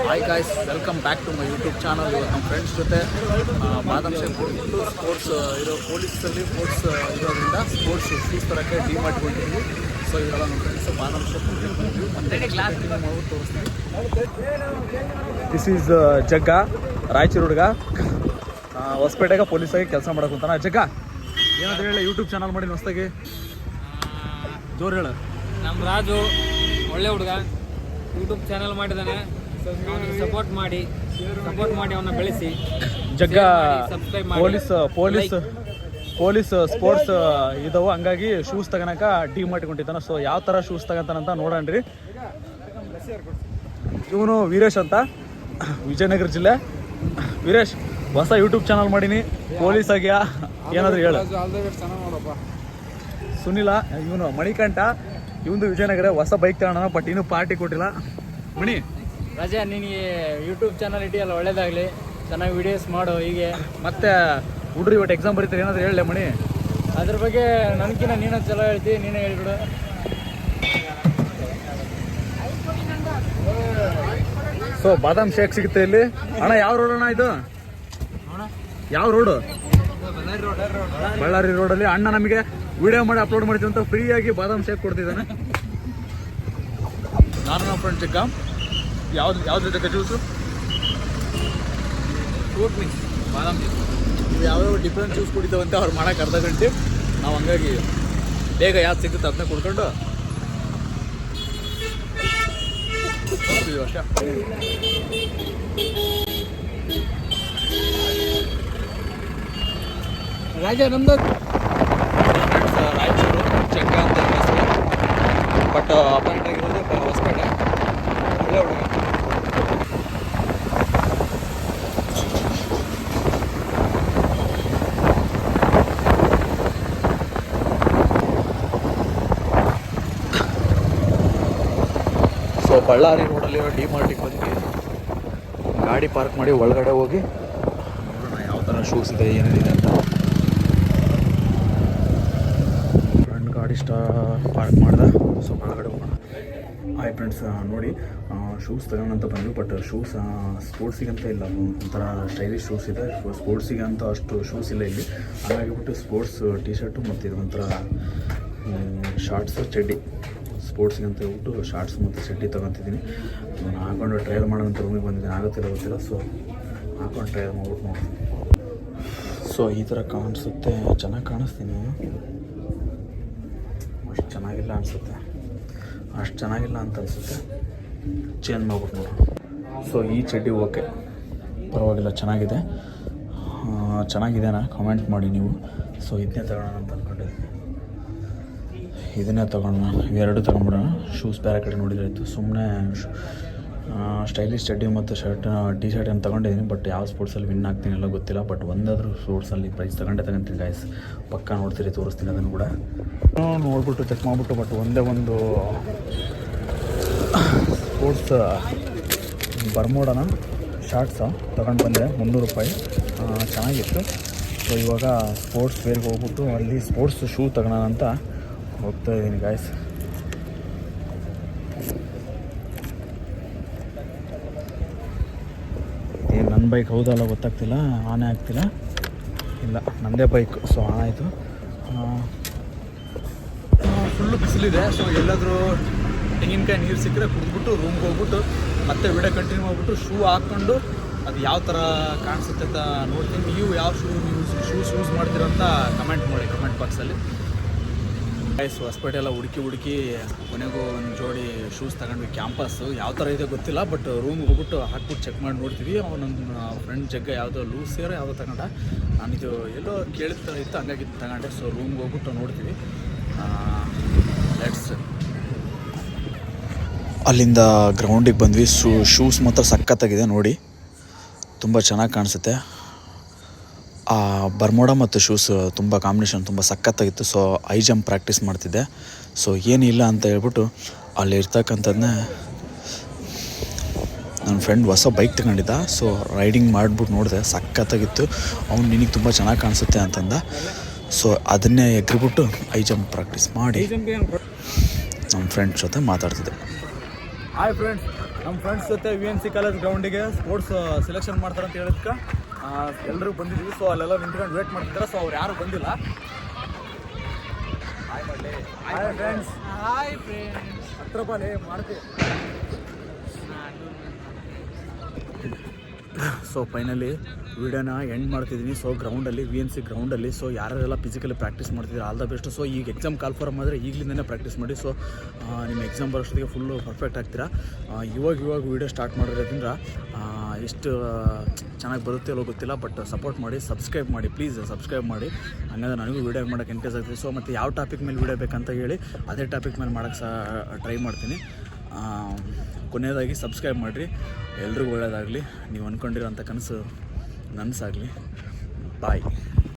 Hi guys, welcome back to my YouTube channel. ನಮ್ಮ friends ಜೊತೆ ಬಾದಾಮ್ ಶೇಪ್ ಹೋಗ್ಬಿಟ್ಟು ಸ್ಪೋರ್ಟ್ಸ್ ಇರೋ ಪೊಲೀಸಲ್ಲಿ ಸ್ಪೋರ್ಟ್ಸ್ ಇರೋದ್ರಿಂದ ಸ್ಪೋರ್ಟ್ಸ್ ಶೂಸ್ ತರೋಕ್ಕೆ ಡಿ ಮಾಡಿಕೊಂಡಿದ್ವಿ. ಸೊ ಇವರೆಲ್ಲ ನಮ್ಮ ಫ್ರೆಂಡ್ಸ್ ಬಾದಾಮ್ ಶೇಪ್ ಬಂದ್ವಿ. ಮತ್ತೆ ಮಾಡ್ಬಿಟ್ಟು ತೋರಿಸ್ತೀವಿ. ದಿಸ್ ಈಸ್ ಜಗ್ಗ, ರಾಯಚೂರು ಹುಡುಗ, ಹೊಸಪೇಟೆಗೆ ಪೊಲೀಸಾಗಿ ಕೆಲಸ ಮಾಡೋಕ್ಕಂತಾನ. ಜಗ್ಗ ಏನಾದ್ರು ಹೇಳಿ, ಯೂಟ್ಯೂಬ್ ಚಾನಲ್ ಮಾಡಿ ಹೊಸ್ದಾಗಿ ಜೋರು ಹೇಳ. ನಮ್ಮ ರಾಜು ಒಳ್ಳೆ ಹುಡುಗ, ಯೂಟ್ಯೂಬ್ ಚಾನಲ್ ಮಾಡಿದ್ದಾನೆ. ಸಪೋರ್ಟ್ ಮಾಡಿ ಅವನ್ನ ಬೆಳೆಸಿ. ಜಗ್ಗ ಸಬ್ಸ್ಕ್ರೈಬ್ ಪೊಲೀಸ್ ಸ್ಪೋರ್ಟ್ಸ್ ಇದಾವೆ, ಹಂಗಾಗಿ ಶೂಸ್ ತಗೋಣಕ ಡಿ ಮಾಡ್ಕೊಂಡಿದ್ದಾನೆ. ಸೊ ಯಾವ ಥರ ಶೂಸ್ ತಗೊಂತಾನಂತ ನೋಡೋಣ್ರಿ. ಇವನು ವೀರೇಶ್ ಅಂತ, ವಿಜಯನಗರ ಜಿಲ್ಲೆ. ವೀರೇಶ್, ಹೊಸ ಯೂಟ್ಯೂಬ್ ಚಾನಲ್ ಮಾಡೀನಿ, ಪೊಲೀಸ್ ಆಗ್ಯಾ, ಏನಾದರೂ ಹೇಳು. ಸುನಿಲ, ಇವನು ಮಣಿಕಂಠ, ಇವಂದು ವಿಜಯನಗರ. ಹೊಸ ಬೈಕ್ ತಗೋಣ, ಬಟ್ ಇನ್ನೂ ಪಾರ್ಟಿ ಕೊಟ್ಟಿಲ್ಲ. ಮಣಿ ರಾಜಾ, ನಿನಗೆ ಯೂಟ್ಯೂಬ್ ಚಾನಲ್ ಇಟ್ಟಿಯಲ್ಲ, ಒಳ್ಳೇದಾಗಲಿ, ಚೆನ್ನಾಗಿ ವಿಡಿಯೋಸ್ ಮಾಡು. ಹೀಗೆ ಮತ್ತೆ ಹುಡ್ರಿ ಇವತ್ತು ಎಕ್ಸಾಮ್ ಬರೀತಾರೆ, ಏನಾದರೂ ಹೇಳಲೆ ಮಣಿ. ಅದ್ರ ಬಗ್ಗೆ ನನಗಿನ್ನ ನೀನು ಚಲೋ ಹೇಳ್ತಿ, ನೀನೇ ಹೇಳ್ಬಿಡು. ಸೊ ಬಾದಾಮ್ ಶೇಕ್ ಸಿಗುತ್ತೆ ಇಲ್ಲಿ. ಅಣ್ಣ ಯಾವ ರೋಡ್ ಅಣ್ಣ ಇದು? ಯಾವ ರೋಡು? ಬಳ್ಳಾರಿ ರೋಡಲ್ಲಿ. ಅಣ್ಣ ನಮಗೆ ವಿಡಿಯೋ ಮಾಡಿ ಅಪ್ಲೋಡ್ ಮಾಡ್ತೀವಿ ಅಂತ ಫ್ರೀಯಾಗಿ ಬಾದಾಮ್ ಶೇಕ್ ಕೊಡ್ತಿದ್ದಾನೆ. ನಾನು ನಮ್ಮ ಫ್ರೆಂಡ್ ಜಗ್ಗ. ಯಾವ್ದು ಜಗ್ಗ ಜ್ಯೂಸು? ಫ್ರೂಟ್ ಮಿಕ್ಸ್, ಬಾದಾಮ್ ಜ್ಯೂಸ್. ನೀವು ಯಾವ್ಯಾವ ಡಿಫ್ರೆಂಟ್ ಜ್ಯೂಸ್ ಕುಡಿತಾವಂತೆ ಅವ್ರು ಮಾಡೋಕೆ ಅರ್ಧ ಗಂಟೆ. ನಾವು ಹಂಗಾಗಿ ಬೇಗ ಯಾವ್ದು ಸಿಗುತ್ತೆ ಅದನ್ನ ಕುಡ್ಕೊಂಡು ಅಷ್ಟೇ. ರಾಜಾ ನಮ್ದು ರಾಯಚೂರು, ಜಗ್ಗ ಅಂತ ಹೆಸರು, ಬಟ್ ಅಪಾಯಿಂಟ್ ಆಗಿರೋದು ಹೊಸಪೇಟೆ. ಒಳ್ಳೆ ಹುಡುಗ. ಸೊ ಬಳ್ಳಾರಿ ರೋಡಲ್ಲಿರೋ ಡಿ ಮಾರ್ಟಿಗೆ ಬಂದ್ವಿ. ಗಾಡಿ ಪಾರ್ಕ್ ಮಾಡಿ ಒಳಗಡೆ ಹೋಗಿ ನೋಡೋಣ ಯಾವ ಥರ ಶೂಸ್ ಇದೆ, ಏನೇನಿದೆ ಅಂತ. ಫ್ರೆಂಡ್ ಗಾಡಿ ಪಾರ್ಕ್ ಮಾಡ್ದೆ. ಸೊ ಒಳಗಡೆ ಹೋಗೋಣ. ಹಾಯ್ ಫ್ರೆಂಡ್ಸ್, ನೋಡಿ ಶೂಸ್ ತಗೋಣ ಅಂತ ಬಂದ್ವಿ. ಬಟ್ ಶೂಸ್ ಸ್ಪೋರ್ಟ್ಸಿಗಂತ ಇಲ್ಲ, ಒಂಥರ ಸ್ಟೈಲಿಶ್ ಶೂಸ್ ಇದೆ. ಸ್ಪೋರ್ಟ್ಸಿಗೆ ಅಂತ ಅಷ್ಟು ಶೂಸ್ ಇಲ್ಲ ಇಲ್ಲಿ. ಹಾಗಾಗಿಬಿಟ್ಟು ಸ್ಪೋರ್ಟ್ಸ್ ಟಿ ಶರ್ಟು ಮತ್ತು ಇದು ಒಂಥರ ಶಾರ್ಟ್ಸು, ಚಡ್ಡಿ. ಸ್ಪೋರ್ಟ್ಸಿಗೆ ಅಂತ ಹೇಳ್ಬಿಟ್ಟು ಶಾರ್ಟ್ಸ್ ಮತ್ತು ಚಡ್ಡಿ ತೊಗೊತಿದ್ದೀನಿ. ನಾನು ಹಾಕೊಂಡು ಟ್ರಯಲ್ ಮಾಡೋಂಥ ರೂಮಿಗೆ ಬಂದಿದ್ದೀನಿ. ಆಗುತ್ತಿಲ್ಲ ಗೊತ್ತಿಲ್ಲ. ಸೊ ಹಾಕೊಂಡು ಟ್ರಯಲ್ ಮಾಡ್ಬಿಟ್ಟು ನೋಡ್ತೀನಿ. ಸೊ ಈ ಥರ ಕಾಣಿಸುತ್ತೆ. ಚೆನ್ನಾಗಿ ಕಾಣಿಸ್ತೀನಿ. ಅಷ್ಟು ಚೆನ್ನಾಗಿಲ್ಲ ಅನಿಸುತ್ತೆ, ಅಷ್ಟು ಚೆನ್ನಾಗಿಲ್ಲ ಅಂತ ಅನಿಸುತ್ತೆ. ಚೇಂಜ್ ಮಾಡ್ಬಿಟ್ಟು ನೋಡೋಣ. ಸೊ ಈ ಚಡ್ಡಿ ಓಕೆ, ಪರವಾಗಿಲ್ಲ, ಚೆನ್ನಾಗಿದೆನಾ ಕಮೆಂಟ್ ಮಾಡಿ ನೀವು. ಸೊ ಇದನ್ನೇ ತಗೊಳ್ಳೋಣ ಅಂತ ಅಂದ್ಕೊಂಡಿದ್ದೀನಿ. ಇದನ್ನೇ ತೊಗೊಳ್ಳೋಣ, ಇವೆರಡು ತೊಗೊಂಡ್ಬಿಡೋಣ. ಶೂಸ್ ಬೇರೆ ಕಡೆ ನೋಡಿದ್ರೆ ಆಯಿತು. ಸುಮ್ಮನೆ ಸ್ಟೈಲಿಶ್ ಚಡ್ಡಿ ಮತ್ತು ಟಿ ಶರ್ಟ್ ಏನು ತೊಗೊಂಡಿದ್ದೀನಿ. ಬಟ್ ಯಾವ ಸ್ಪೋರ್ಟ್ಸಲ್ಲಿ ವಿನ್ ಆಗ್ತೀನಿ ಎಲ್ಲ ಗೊತ್ತಿಲ್ಲ. ಬಟ್ ಒಂದಾದರೂ ಸ್ಪೋರ್ಟ್ಸಲ್ಲಿ ಪ್ರೈಸ್ ತೊಗೊಂತೀನಿ ಗಾಯ್ಸ್. ಪಕ್ಕ ನೋಡ್ತೀರಿ, ತೋರಿಸ್ತೀನಿ ಅದನ್ನು ಕೂಡ. ನೋಡ್ಬಿಟ್ಟು ಚೆಕ್ ಮಾಡಿಬಿಟ್ಟು, ಬಟ್ ಒಂದೇ ಒಂದು ಸ್ಪೋರ್ಟ್ಸ್ ಬರ್ಮೋಡನ ಶಾರ್ಟ್ಸ ತೊಗೊಂಡು ಬಂದೆ, 300 ರೂಪಾಯಿ. ಚೆನ್ನಾಗಿತ್ತು. ಸೊ ಇವಾಗ ಸ್ಪೋರ್ಟ್ಸ್ ವೇರ್ಗೆ ಹೋಗ್ಬಿಟ್ಟು ಅಲ್ಲಿ ಸ್ಪೋರ್ಟ್ಸ್ ಶೂ ತಗೊಳ್ಳೋಣ ಅಂತ ಹೋಗ್ತಾ ಇದ್ದೀನಿ ಗಾಯ್ಸ್. ಏನು ನನ್ನ ಬೈಕ್ ಹೌದಲ್ಲ ಗೊತ್ತಾಗ್ತಿಲ್ಲ, ಆನೆ ಆಗ್ತಿಲ್ಲ. ಇಲ್ಲ, ನನ್ನದೇ ಬೈಕ್. ಸೊ ಆನ್ ಆಯಿತು. ಫುಲ್ಲು ಬಿಸಿಲಿದೆ. ಸೊ ಎಲ್ಲಾದರೂ ತೆಂಗಿನಕಾಯಿ ನೀರು ಸಿಕ್ಕರೆ ಕುಡಿದ್ಬಿಟ್ಟು ರೂಮ್ಗೆ ಹೋಗ್ಬಿಟ್ಟು ಮತ್ತೆ ವಿಡಿಯೋ ಕಂಟಿನ್ಯೂ ಮಾಡಿಬಿಟ್ಟು ಶೂ ಹಾಕ್ಕೊಂಡು ಅದು ಯಾವ ಥರ ಕಾಣಿಸುತ್ತೆ ಅಂತ ನೋಡ್ತೀನಿ. ನೀವು ಯಾವ ಶೂಸ್ ಯೂಸ್ ಮಾಡ್ತೀರ ಅಂತ ಕಮೆಂಟ್ ಮಾಡಿ, ಕಮೆಂಟ್ ಬಾಕ್ಸಲ್ಲಿ. ಗೈಸ್, ಹೊಸಪೇಟೆ ಎಲ್ಲ ಹುಡುಕಿ ಕೊನೆಗೂ ಒಂದು ಜೋಡಿ ಶೂಸ್ ತಗೊಂಡ್ವಿ. ಕ್ಯಾಂಪಸ್ಸು ಯಾವ ಥರ ಇದೆ ಗೊತ್ತಿಲ್ಲ, ಬಟ್ ರೂಮ್ಗೆ ಹೋಗ್ಬಿಟ್ಟು ಹಾಕ್ಬಿಟ್ಟು ಚೆಕ್ ಮಾಡಿ ನೋಡ್ತೀವಿ. ನನ್ನ ಫ್ರೆಂಡ್ ಜಗ್ಗ ಯಾವುದೋ ಲೂಸ್ ಸೇರೋ ಯಾವುದೋ ತಗೊಂಡ. ನಾನಿದು ಎಲ್ಲೋ ಕೇಳಿದ ಇತ್ತು, ಹಂಗಾಗಿ ತಗೊಂಡೆ. ಸೊ ರೂಮ್ಗೆ ಹೋಗ್ಬಿಟ್ಟು ನೋಡ್ತೀವಿ. ಲೆಟ್ಸ್. ಅಲ್ಲಿಂದ ಗ್ರೌಂಡಿಗೆ ಬಂದ್ವಿ. ಶೂಸ್ ಮಾತ್ರ ಸಖತ್ತಾಗಿದೆ ನೋಡಿ, ತುಂಬ ಚೆನ್ನಾಗಿ ಕಾಣಿಸುತ್ತೆ. ಬರ್ಮೋಡ ಮತ್ತು ಶೂಸ್ ತುಂಬ ಕಾಂಬಿನೇಷನ್ ತುಂಬ ಸಖತ್ತಾಗಿತ್ತು. ಸೊ ಹೈ ಜಂಪ್ ಪ್ರಾಕ್ಟೀಸ್ ಮಾಡ್ತಿದ್ದೆ. ಸೊ ಏನಿಲ್ಲ ಅಂತ ಹೇಳ್ಬಿಟ್ಟು ಅಲ್ಲಿ ಇರ್ತಕ್ಕಂಥದ್ದನ್ನೇ ನನ್ನ ಫ್ರೆಂಡ್ ಹೊಸ ಬೈಕ್ ತಗೊಂಡಿದ್ದ. ಸೊ ರೈಡಿಂಗ್ ಮಾಡಿಬಿಟ್ಟು ನೋಡಿದೆ, ಸಖತ್ತಾಗಿತ್ತು. ಅವ್ನು ನಿನಗೆ ತುಂಬ ಚೆನ್ನಾಗಿ ಕಾಣಿಸುತ್ತೆ ಅಂತಂದ. ಸೊ ಅದನ್ನೇ ಎಗ್ರಿಬಿಟ್ಟು ಹೈ ಜಂಪ್ ಪ್ರಾಕ್ಟೀಸ್ ಮಾಡಿ ನಮ್ಮ ಫ್ರೆಂಡ್ಸ್ ಜೊತೆ ಮಾತಾಡ್ತಿದ್ದೆ. ಹಾಯ್ ಫ್ರೆಂಡ್ಸ್, ನಮ್ಮ ಫ್ರೆಂಡ್ಸ್ ಜೊತೆ VNC ಕಾಲೇಜ್ ಗ್ರೌಂಡಿಗೆ ಸ್ಪೋರ್ಟ್ಸ್ ಸೆಲೆಕ್ಷನ್ ಮಾಡ್ತಾರೆ ಅಂತ ಹೇಳಿದ್ಕೆ ಎಲ್ಲರೂ ಬಂದಿದ್ದೀವಿ. ಸೊ ಅಲ್ಲೆಲ್ಲ ನಿಂತ್ಕೊಂಡು ವೇಟ್ ಮಾಡ್ತಿದ್ದಾರೆ. ಸೊ ಅವ್ರು ಯಾರು ಬಂದಿಲ್ಲ. Hi friends. ಹತ್ರ ಬಾಲೆ ಮಾಡ್ತೀವಿ. ಸೊ ಫೈನಲಿ ವಿಡಿಯೋನ ಎಂಡ್ ಮಾಡ್ತಿದ್ದೀನಿ. ಸೊ ಗ್ರೌಂಡಲ್ಲಿ VNC ಗ್ರೌಂಡಲ್ಲಿ ಸೊ ಯಾರೆಲ್ಲ ಫಿಸಿಕಲಿ ಪ್ರಾಕ್ಟೀಸ್ ಮಾಡ್ತಿದ್ದೀರಾ ಆಲ್ ದ ಬೆಸ್ಟ್. ಸೊ ಈಗ ಎಕ್ಸಾಮ್ ಕಾಲ್ಫಾರ್ಮ್ ಆದರೆ ಈಗಲಿಂದನೇ ಪ್ರಾಕ್ಟೀಸ್ ಮಾಡಿ. ಸೊ ನಿಮ್ಮ ಎಕ್ಸಾಮ್ ಬರೋಷ್ಟೊತ್ತಿಗೆ ಫುಲ್ಲು ಪರ್ಫೆಕ್ಟ್ ಆಗ್ತೀರಾ. ಇವಾಗ ವೀಡಿಯೋ ಸ್ಟಾರ್ಟ್ ಮಾಡೋದ್ರಿಂದ ಎಷ್ಟು ಚೆನ್ನಾಗಿ ಬರುತ್ತೆ ಅಲ್ಲೋ ಗೊತ್ತಿಲ್ಲ. ಬಟ್ ಸಪೋರ್ಟ್ ಮಾಡಿ, ಸಬ್ಸ್ಕ್ರೈಬ್ ಮಾಡಿ, ಪ್ಲೀಸ್ ಸಬ್ಸ್ಕ್ರೈಬ್ ಮಾಡಿ. ಹಂಗಂದ್ರೆ ನನಗೂ ವೀಡಿಯೋ ಮಾಡೋಕ್ಕೆ ಎಂಕರೇಜ್ ಆಗ್ತದೆ. ಸೊ ಮತ್ತು ಯಾವ ಟಾಪಿಕ್ ಮೇಲೆ ವೀಡಿಯೋ ಬೇಕಂತ ಹೇಳಿ ಅದೇ ಟಾಪಿಕ್ ಮೇಲೆ ಮಾಡೋಕ್ಕೆ ಟ್ರೈ ಮಾಡ್ತೀನಿ. ಕೊನೆಯದಾಗಿ ಸಬ್ಸ್ಕ್ರೈಬ್ ಮಾಡಿರಿ. ಎಲ್ರಿಗೂ ಒಳ್ಳೆಯದಾಗಲಿ. ನೀವು ಅಂದ್ಕೊಂಡಿರೋಂಥ ಕನಸು ನನಸಾಗಲಿ. ಬಾಯ್.